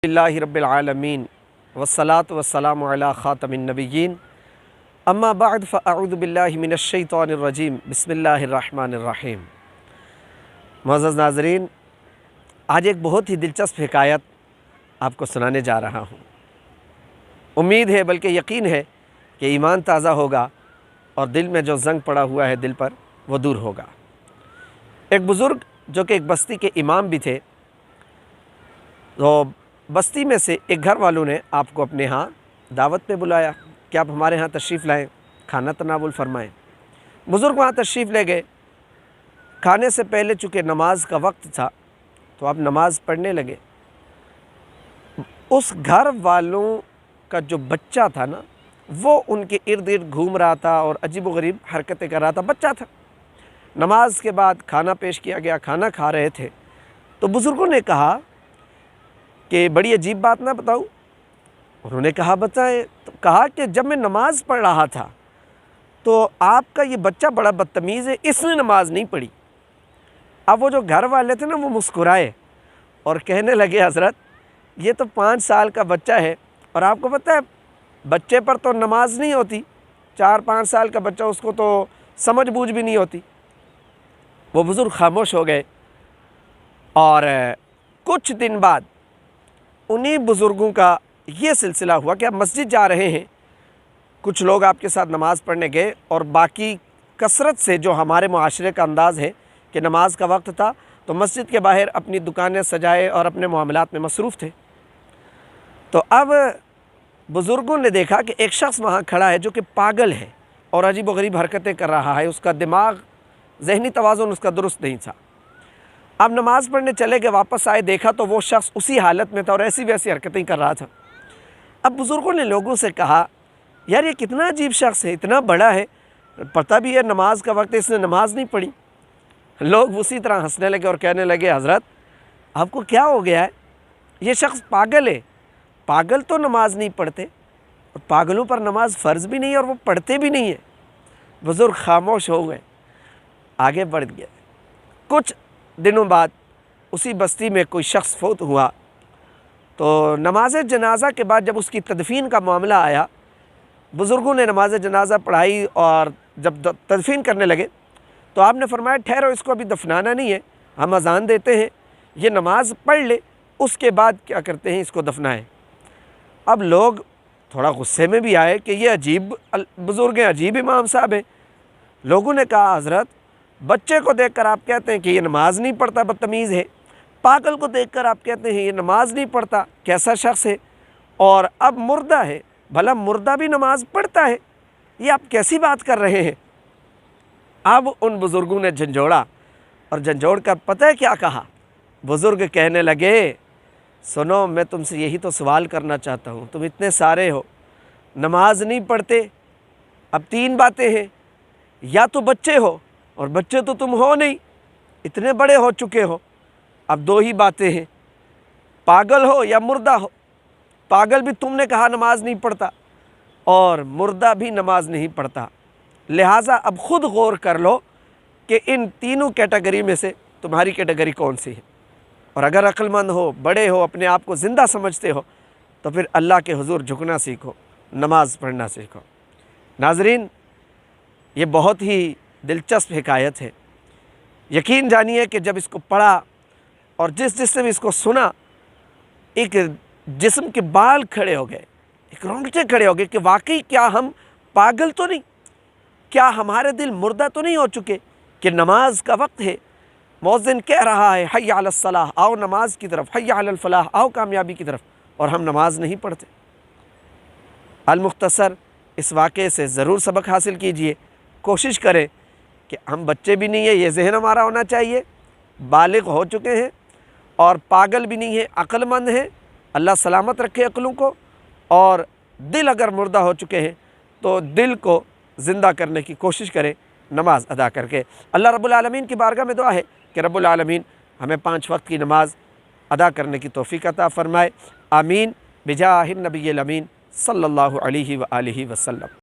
اللہ رب العالمین والصلاة والسلام علی خاتم النبیین اما بعد فاعوذ باللہ من الشیطان الرجیم بسم اللہ الرحمن الرحیم۔ معزز ناظرین، آج ایک بہت ہی دلچسپ حکایت آپ کو سنانے جا رہا ہوں۔ امید ہے بلکہ یقین ہے کہ ایمان تازہ ہوگا اور دل میں جو زنگ پڑا ہوا ہے دل پر وہ دور ہوگا۔ ایک بزرگ جو کہ ایک بستی کے امام بھی تھے، تو بستی میں سے ایک گھر والوں نے آپ کو اپنے ہاں دعوت پہ بلایا کہ آپ ہمارے ہاں تشریف لائیں، کھانا تناول فرمائیں۔ بزرگ وہاں تشریف لے گئے۔ کھانے سے پہلے چونکہ نماز کا وقت تھا تو آپ نماز پڑھنے لگے۔ اس گھر والوں کا جو بچہ تھا نا، وہ ان کے ارد گرد گھوم رہا تھا اور عجیب و غریب حرکتیں کر رہا تھا۔ بچہ تھا۔ نماز کے بعد کھانا پیش کیا گیا، کھانا کھا رہے تھے تو بزرگوں نے کہا کہ بڑی عجیب بات نہ بتاؤ؟ انہوں نے کہا بتائیں۔ تو کہا کہ جب میں نماز پڑھ رہا تھا تو آپ کا یہ بچہ بڑا بدتمیز ہے، اس نے نماز نہیں پڑھی۔ اب وہ جو گھر والے تھے نا، وہ مسکرائے اور کہنے لگے حضرت یہ تو 5 سال کا بچہ ہے، اور آپ کو پتہ ہے بچے پر تو نماز نہیں ہوتی، 4-5 سال کا بچہ، اس کو تو سمجھ بوجھ بھی نہیں ہوتی۔ وہ بزرگ خاموش ہو گئے، اور کچھ دن بعد انہی بزرگوں کا یہ سلسلہ ہوا کہ آپ مسجد جا رہے ہیں، کچھ لوگ آپ کے ساتھ نماز پڑھنے گئے، اور باقی کثرت سے جو ہمارے معاشرے کا انداز ہے کہ نماز کا وقت تھا تو مسجد کے باہر اپنی دکانیں سجائے اور اپنے معاملات میں مصروف تھے۔ تو اب بزرگوں نے دیکھا کہ ایک شخص وہاں کھڑا ہے جو کہ پاگل ہے اور عجیب و غریب حرکتیں کر رہا ہے، اس کا دماغ، ذہنی توازن اس کا درست نہیں تھا۔ اب نماز پڑھنے چلے گئے، واپس آئے، دیکھا تو وہ شخص اسی حالت میں تھا اور ایسی ویسی حرکتیں کر رہا تھا۔ اب بزرگوں نے لوگوں سے کہا یار یہ کتنا عجیب شخص ہے، اتنا بڑا ہے، پتہ بھی ہے نماز کا وقت ہے، اس نے نماز نہیں پڑھی۔ لوگ اسی طرح ہنسنے لگے اور کہنے لگے حضرت آپ کو کیا ہو گیا ہے، یہ شخص پاگل ہے، پاگل تو نماز نہیں پڑھتے، اور پاگلوں پر نماز فرض بھی نہیں ہے اور وہ پڑھتے بھی نہیں ہیں۔ بزرگ خاموش ہو گئے، آگے بڑھ گئے۔ کچھ دنوں بعد اسی بستی میں کوئی شخص فوت ہوا، تو نماز جنازہ کے بعد جب اس کی تدفین کا معاملہ آیا، بزرگوں نے نماز جنازہ پڑھائی، اور جب تدفین کرنے لگے تو آپ نے فرمایا ٹھہرو، اس کو ابھی دفنانا نہیں ہے، ہم اذان دیتے ہیں، یہ نماز پڑھ لے، اس کے بعد کیا کرتے ہیں اس کو دفنائیں۔ اب لوگ تھوڑا غصے میں بھی آئے کہ یہ عجیب بزرگ ہیں، عجیب امام صاحب ہیں۔ لوگوں نے کہا حضرت بچے کو دیکھ کر آپ کہتے ہیں کہ یہ نماز نہیں پڑھتا، بدتمیز ہے، پاگل کو دیکھ کر آپ کہتے ہیں یہ نماز نہیں پڑھتا، کیسا شخص ہے، اور اب مردہ ہے، بھلا مردہ بھی نماز پڑھتا ہے، یہ آپ کیسی بات کر رہے ہیں؟ اب ان بزرگوں نے جھنجھوڑا، اور جھنجھوڑ کر پتہ ہے کیا کہا؟ بزرگ کہنے لگے سنو، میں تم سے یہی تو سوال کرنا چاہتا ہوں، تم اتنے سارے ہو، نماز نہیں پڑھتے، اب 3 باتیں ہیں، یا تو بچے ہو، اور بچے تو تم ہو نہیں، اتنے بڑے ہو چکے ہو، اب 2 ہی باتیں ہیں، پاگل ہو یا مردہ ہو۔ پاگل بھی تم نے کہا نماز نہیں پڑھتا، اور مردہ بھی نماز نہیں پڑھتا، لہٰذا اب خود غور کر لو کہ ان تینوں کیٹیگری میں سے تمہاری کیٹیگری کون سی ہے، اور اگر عقل مند ہو، بڑے ہو، اپنے آپ کو زندہ سمجھتے ہو، تو پھر اللہ کے حضور جھکنا سیکھو، نماز پڑھنا سیکھو۔ ناظرین، یہ بہت ہی دلچسپ حکایت ہے۔ یقین جانیے کہ جب اس کو پڑھا اور جس نے بھی اس کو سنا، ایک جسم کے بال کھڑے ہو گئے، ایک رونگٹے کھڑے ہو گئے کہ واقعی کیا ہم پاگل تو نہیں، کیا ہمارے دل مردہ تو نہیں ہو چکے کہ نماز کا وقت ہے، مؤذن کہہ رہا ہے حی علی الصلاح، آؤ نماز کی طرف، حی علی الفلاح، آؤ کامیابی کی طرف، اور ہم نماز نہیں پڑھتے۔ المختصر، اس واقعے سے ضرور سبق حاصل کیجئے، کوشش کریں کہ ہم بچے بھی نہیں ہیں، یہ ذہن ہمارا ہونا چاہیے، بالغ ہو چکے ہیں، اور پاگل بھی نہیں ہیں، عقل مند ہیں، اللہ سلامت رکھے عقلوں کو، اور دل اگر مردہ ہو چکے ہیں تو دل کو زندہ کرنے کی کوشش کریں نماز ادا کر کے۔ اللہ رب العالمین کی بارگاہ میں دعا ہے کہ رب العالمین ہمیں 5 وقت کی نماز ادا کرنے کی توفیق عطا فرمائے، آمین، بجاہ النبی الامین صلی اللہ علیہ وآلہ وسلم۔